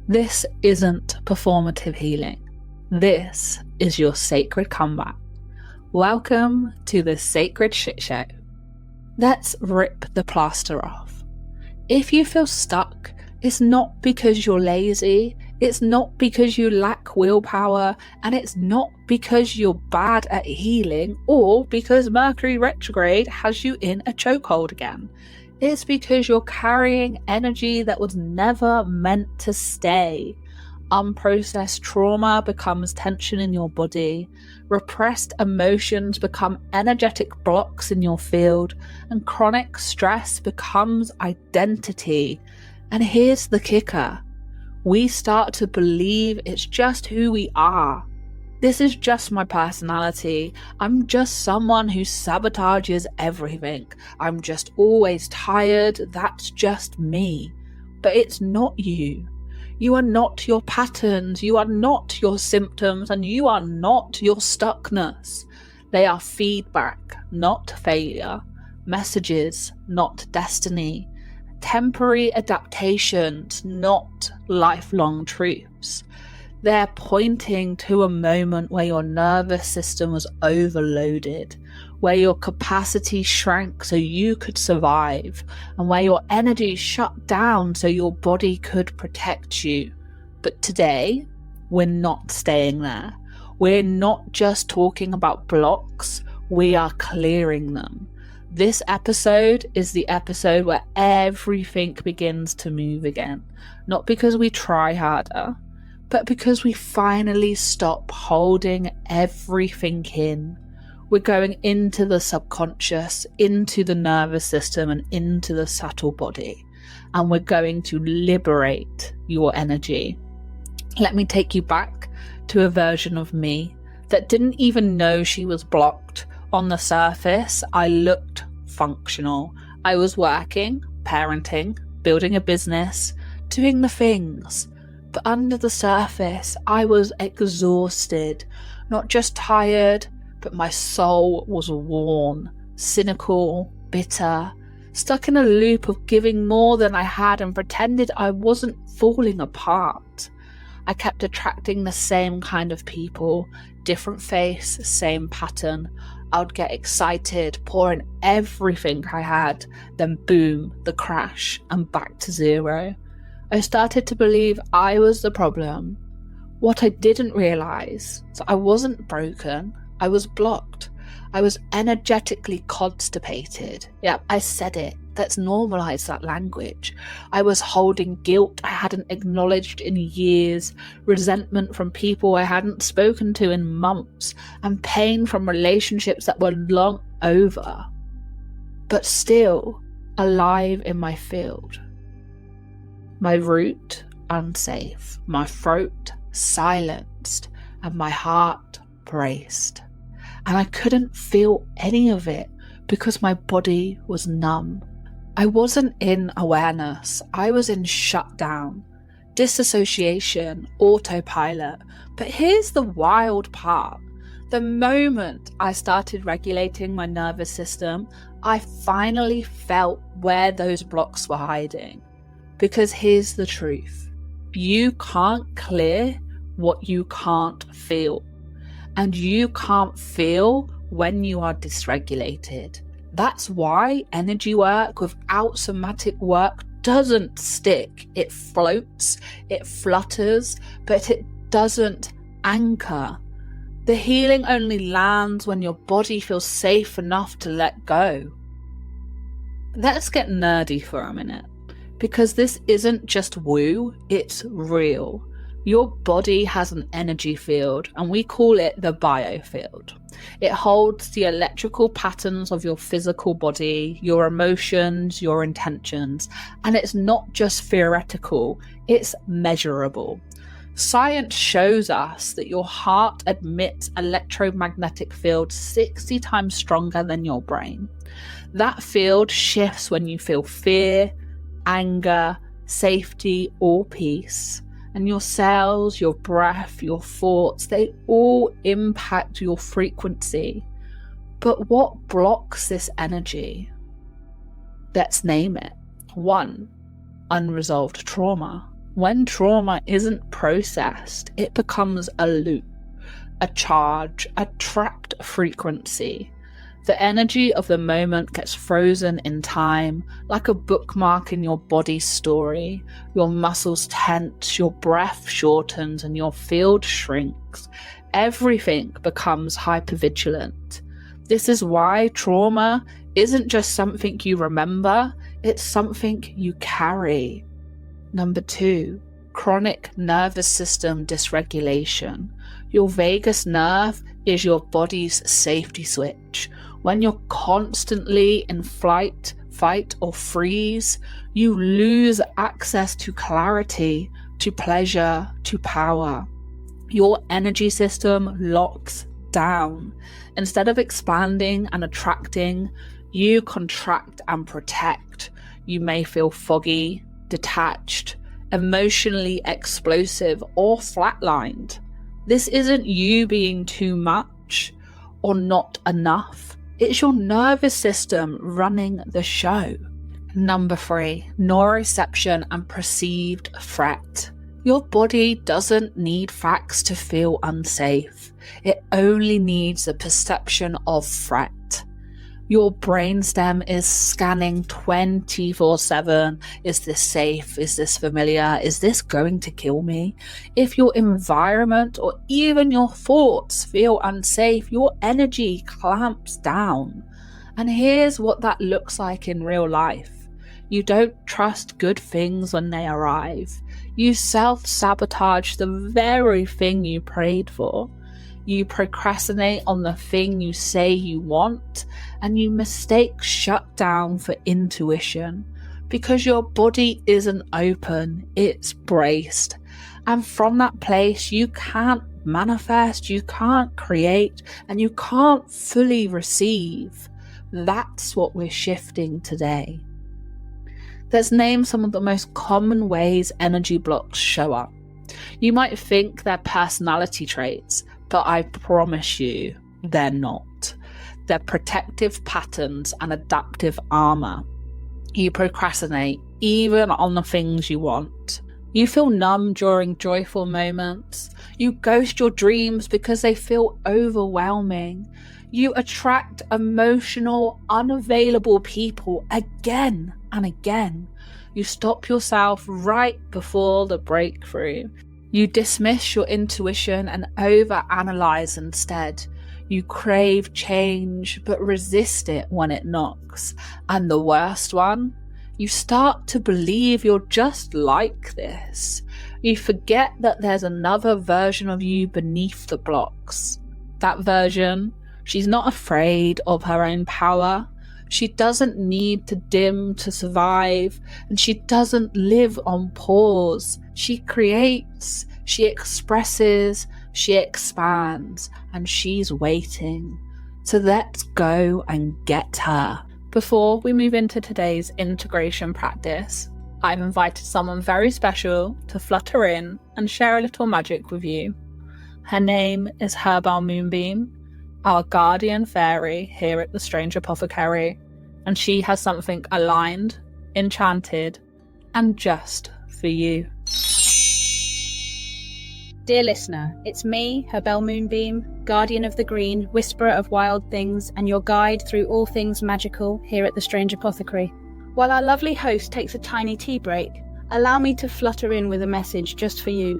This isn't performative healing. This is your sacred comeback. Welcome to the Sacred Shtshow. Let's rip the plaster off. If you feel stuck, it's not because you're lazy, it's not because you lack willpower, and it's not because you're bad at healing or because Mercury retrograde has you in a chokehold again. It's because you're carrying energy that was never meant to stay. Unprocessed trauma becomes tension in your body, repressed emotions become energetic blocks in your field, and chronic stress becomes identity. And here's the kicker. We start to believe it's just who we are. This is just my personality. I'm just someone who sabotages everything. I'm just always tired. That's just me. But it's not you. You are not your patterns. You are not your symptoms. And you are not your stuckness. They are feedback, not failure. Messages, not destiny. Temporary adaptations, not lifelong truths. They're pointing to a moment where your nervous system was overloaded, where your capacity shrank so you could survive, and where your energy shut down so your body could protect you. But today, we're not staying there. We're not just talking about blocks, we are clearing them. This episode is the episode where everything begins to move again. Not because we try harder, but because we finally stop holding everything in. We're going into the subconscious, into the nervous system, and into the subtle body. And we're going to liberate your energy. Let me take you back to a version of me that didn't even know she was blocked. On the surface, I looked functional. I was working, parenting, building a business, doing the things. But under the surface, I was exhausted, not just tired, but my soul was worn, cynical, bitter, stuck in a loop of giving more than I had and pretended I wasn't falling apart. I kept attracting the same kind of people, different face, same pattern. I would get excited, pour in everything I had, then boom, the crash, and back to zero. I started to believe I was the problem. What I didn't realise is I wasn't broken, I was blocked. I was energetically constipated. Yep, I said it. Let's normalise that language. I was holding guilt I hadn't acknowledged in years, resentment from people I hadn't spoken to in months, and pain from relationships that were long over. But still alive in my field. My root unsafe, my throat silenced, and my heart braced. And I couldn't feel any of it because my body was numb. I wasn't in awareness, I was in shutdown, disassociation, autopilot. But here's the wild part. The moment I started regulating my nervous system, I finally felt where those blocks were hiding. Because here's the truth. You can't clear what you can't feel. And you can't feel when you are dysregulated. That's why energy work without somatic work doesn't stick. It floats, it flutters, but it doesn't anchor. The healing only lands when your body feels safe enough to let go. Let's get nerdy for a minute. Because this isn't just woo, it's real. Your body has an energy field, and we call it the biofield. It holds the electrical patterns of your physical body, your emotions, your intentions, and it's not just theoretical, it's measurable. Science shows us that your heart emits electromagnetic fields 60 times stronger than your brain. That field shifts when you feel fear, anger, safety, or peace. And your cells, your breath, your thoughts, they all impact your frequency. But what blocks this energy? Let's name it. 1. Unresolved trauma. When trauma isn't processed, it becomes a loop, a charge, a trapped frequency. The energy of the moment gets frozen in time, like a bookmark in your body's story. Your muscles tense, your breath shortens, and your field shrinks. Everything becomes hypervigilant. This is why trauma isn't just something you remember, it's something you carry. Number 2, chronic nervous system dysregulation. Your vagus nerve is your body's safety switch. When you're constantly in flight, fight, or freeze, you lose access to clarity, to pleasure, to power. Your energy system locks down. Instead of expanding and attracting, you contract and protect. You may feel foggy, detached, emotionally explosive, or flatlined. This isn't you being too much or not enough. It's your nervous system running the show. Number 3, neuroception and perceived threat. Your body doesn't need facts to feel unsafe. It only needs a perception of threat. Your brainstem is scanning 24/7. Is this safe? Is this familiar? Is this going to kill me? If your environment or even your thoughts feel unsafe, your energy clamps down. And here's what that looks like in real life. You don't trust good things when they arrive. You self-sabotage the very thing you prayed for. You procrastinate on the thing you say you want, and you mistake shutdown for intuition because your body isn't open, it's braced. And from that place, you can't manifest, you can't create, and you can't fully receive. That's what we're shifting today. Let's name some of the most common ways energy blocks show up. You might think they're personality traits, but I promise you, they're not. They're protective patterns and adaptive armor. You procrastinate, even on the things you want. You feel numb during joyful moments. You ghost your dreams because they feel overwhelming. You attract emotional, unavailable people again and again. You stop yourself right before the breakthrough. You dismiss your intuition and overanalyze instead. You crave change but resist it when it knocks. And the worst one, you start to believe you're just like this. You forget that there's another version of you beneath the blocks. That version, she's not afraid of her own power. She doesn't need to dim to survive, and she doesn't live on pause. She creates, she expresses, she expands, and she's waiting. So let's go and get her. Before we move into today's integration practice, I've invited someone very special to flutter in and share a little magic with you. Her name is Herbal Moonbeam, our guardian fairy here at the Strange Apothecary, and she has something aligned, enchanted, and just for you. Dear listener, it's me, Herbal Moonbeam, guardian of the green, whisperer of wild things, and your guide through all things magical here at the Strange Apothecary. While our lovely host takes a tiny tea break, allow me to flutter in with a message just for you.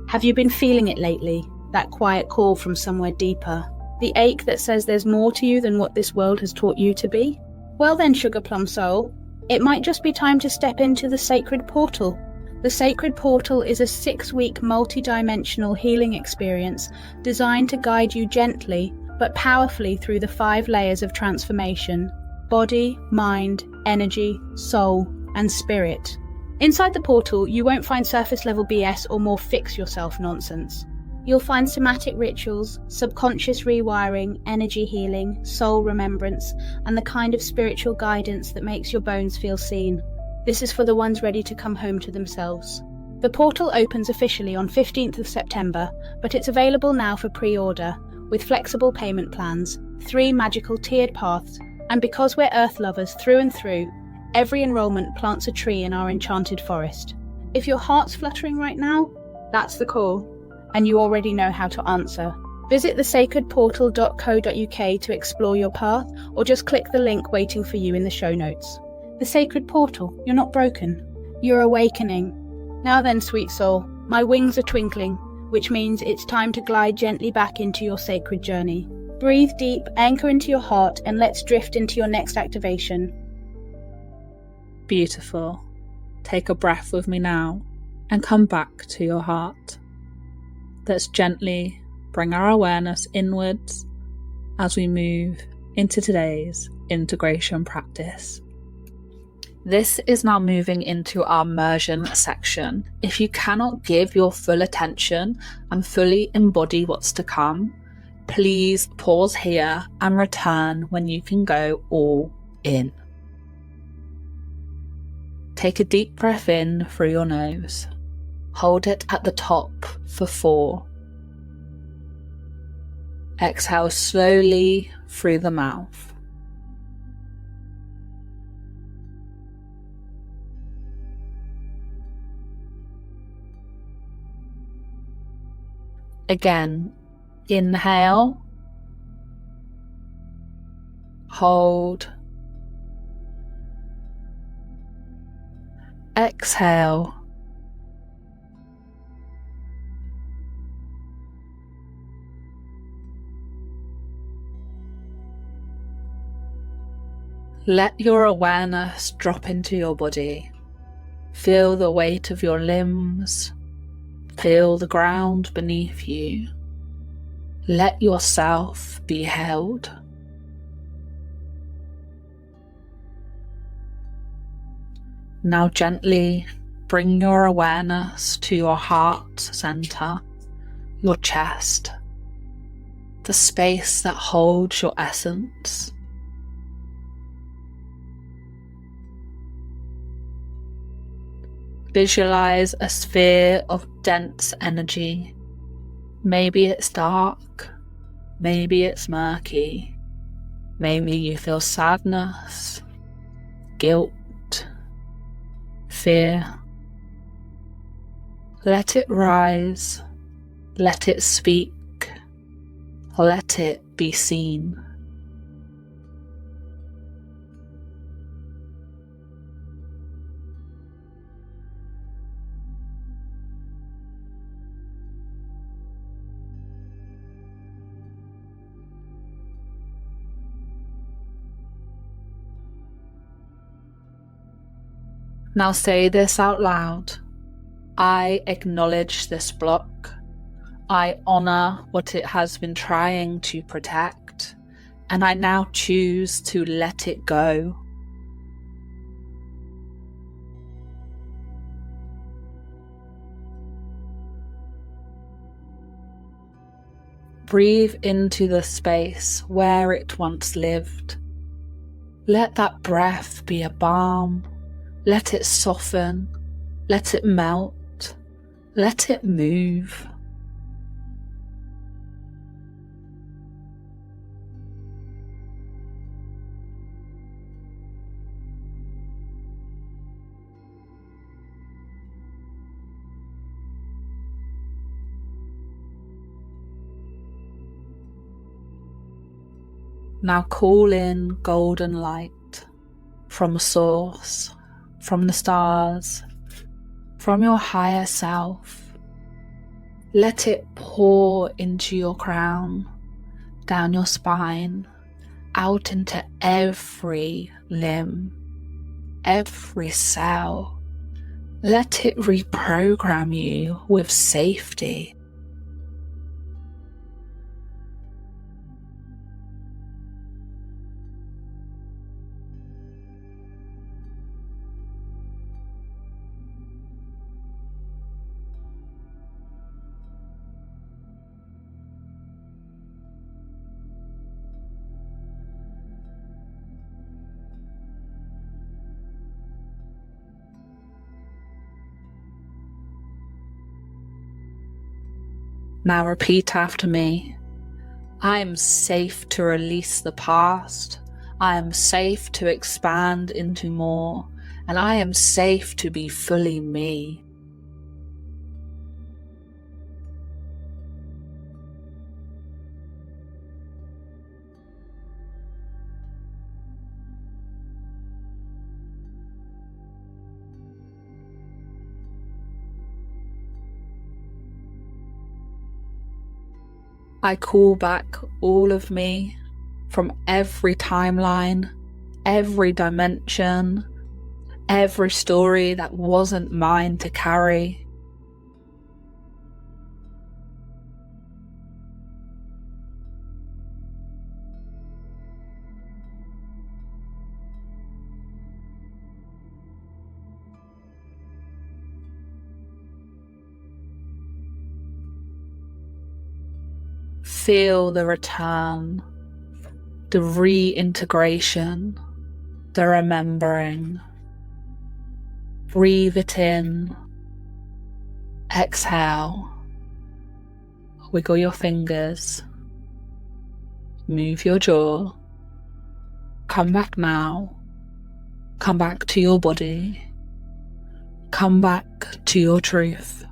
Have you been feeling it lately? That quiet call from somewhere deeper? The ache that says there's more to you than what this world has taught you to be? Well then, Sugar Plum Soul, it might just be time to step into the Sacred Portal. The Sacred Portal is a 6-week multi-dimensional healing experience designed to guide you gently but powerfully through the 5 layers of transformation: body, mind, energy, soul, and spirit. Inside the portal, you won't find surface level BS or more fix yourself nonsense. You'll find somatic rituals, subconscious rewiring, energy healing, soul remembrance, and the kind of spiritual guidance that makes your bones feel seen. This is for the ones ready to come home to themselves. The portal opens officially on 15th of September, but it's available now for pre-order, with flexible payment plans, 3 magical tiered paths, and because we're earth lovers through and through, every enrolment plants a tree in our enchanted forest. If your heart's fluttering right now, that's the call, and you already know how to answer. Visit thesacredportal.co.uk to explore your path, or just click the link waiting for you in the show notes. The Sacred Portal, you're not broken. You're awakening. Now then, sweet soul, my wings are twinkling, which means it's time to glide gently back into your sacred journey. Breathe deep, anchor into your heart, and let's drift into your next activation. Beautiful. Take a breath with me now and come back to your heart. Let's gently bring our awareness inwards as we move into today's integration practice. This is now moving into our immersion section. If you cannot give your full attention and fully embody what's to come, please pause here and return when you can go all in. Take a deep breath in through your nose. Hold it at the top for 4. Exhale slowly through the mouth. Again, inhale, hold, exhale, let your awareness drop into your body. Feel the weight of your limbs. Feel the ground beneath you. Let yourself be held. Now gently bring your awareness to your heart center, your chest, the space that holds your essence. Visualize a sphere of dense energy. Maybe it's dark, maybe it's murky, maybe you feel sadness, guilt, fear. Let it rise, let it speak, let it be seen. Now say this out loud. I acknowledge this block. I honor what it has been trying to protect, and I now choose to let it go. Breathe into the space where it once lived. Let that breath be a balm. Let it soften, let it melt, let it move. Now call in golden light from source, from the stars, from your higher self. Let it pour into your crown, down your spine, out into every limb, every cell. Let it reprogram you with safety. Now repeat after me. I am safe to release the past. I am safe to expand into more. And I am safe to be fully me. I call back all of me from every timeline, every dimension, every story that wasn't mine to carry. Feel the return, the reintegration, the remembering. Breathe it in. Exhale. Wiggle your fingers. Move your jaw. Come back now. Come back to your body. Come back to your truth.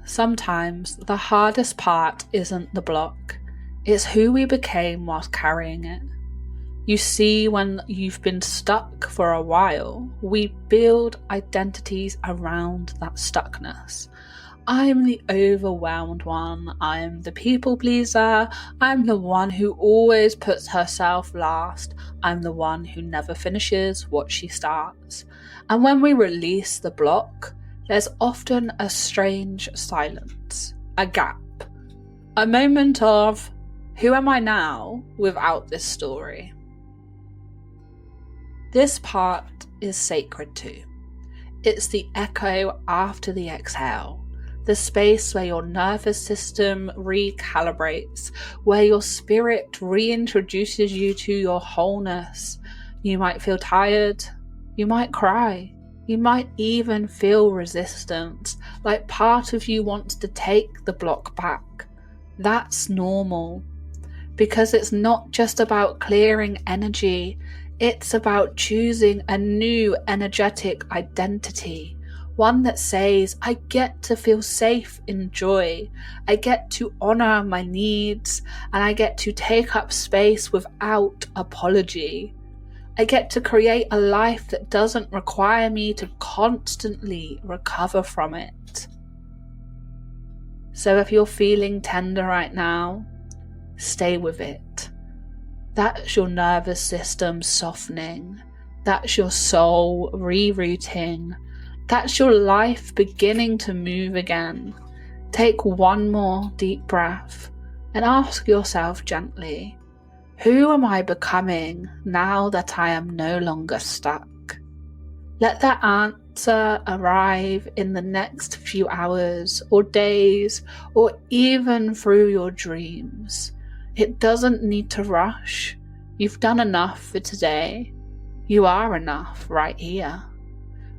Sometimes the hardest part isn't the block, it's who we became whilst carrying it. You see, when you've been stuck for a while, we build identities around that stuckness. I'm the overwhelmed one, I'm the people pleaser, I'm the one who always puts herself last, I'm the one who never finishes what she starts. And when we release the block, there's often a strange silence, a gap, a moment of, who am I now without this story? This part is sacred too. It's the echo after the exhale, the space where your nervous system recalibrates, where your spirit reintroduces you to your wholeness. You might feel tired, you might cry, you might even feel resistance, like part of you wants to take the block back. That's normal, because it's not just about clearing energy, it's about choosing a new energetic identity, one that says, I get to feel safe in joy, I get to honor my needs, and I get to take up space without apology. I get to create a life that doesn't require me to constantly recover from it. So if you're feeling tender right now, stay with it. That's your nervous system softening. That's your soul rerouting. That's your life beginning to move again. Take one more deep breath and ask yourself gently, who am I becoming now that I am no longer stuck? Let that answer arrive in the next few hours or days or even through your dreams. It doesn't need to rush. You've done enough for today. You are enough right here,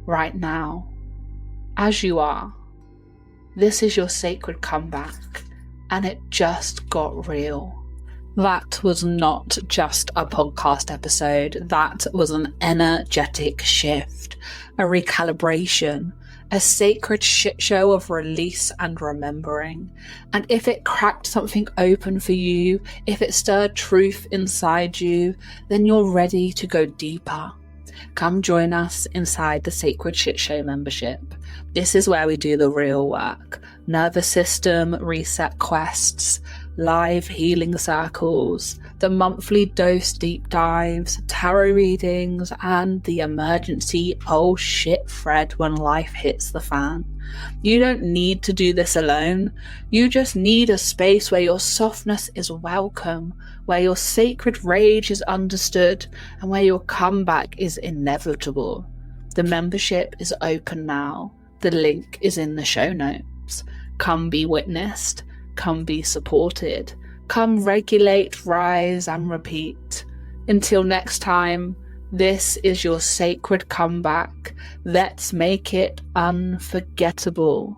right now, as you are. This is your sacred comeback, and it just got real. That was not just a podcast episode, that was an energetic shift, a recalibration, a sacred shitshow of release and remembering. And if it cracked something open for you, if it stirred truth inside you, then you're ready to go deeper. Come join us inside the Sacred Shtshow membership. This is where we do the real work. Nervous system reset quests, live healing circles, the monthly dose deep dives, tarot readings, and the emergency oh shit thread when life hits the fan. You don't need to do this alone. You just need a space where your softness is welcome, where your sacred rage is understood, and where your comeback is inevitable. The membership is open now. The link is in the show notes. Come be witnessed. Come be supported. Come regulate, rise, and repeat. Until next time, this is your sacred comeback. Let's make it unforgettable.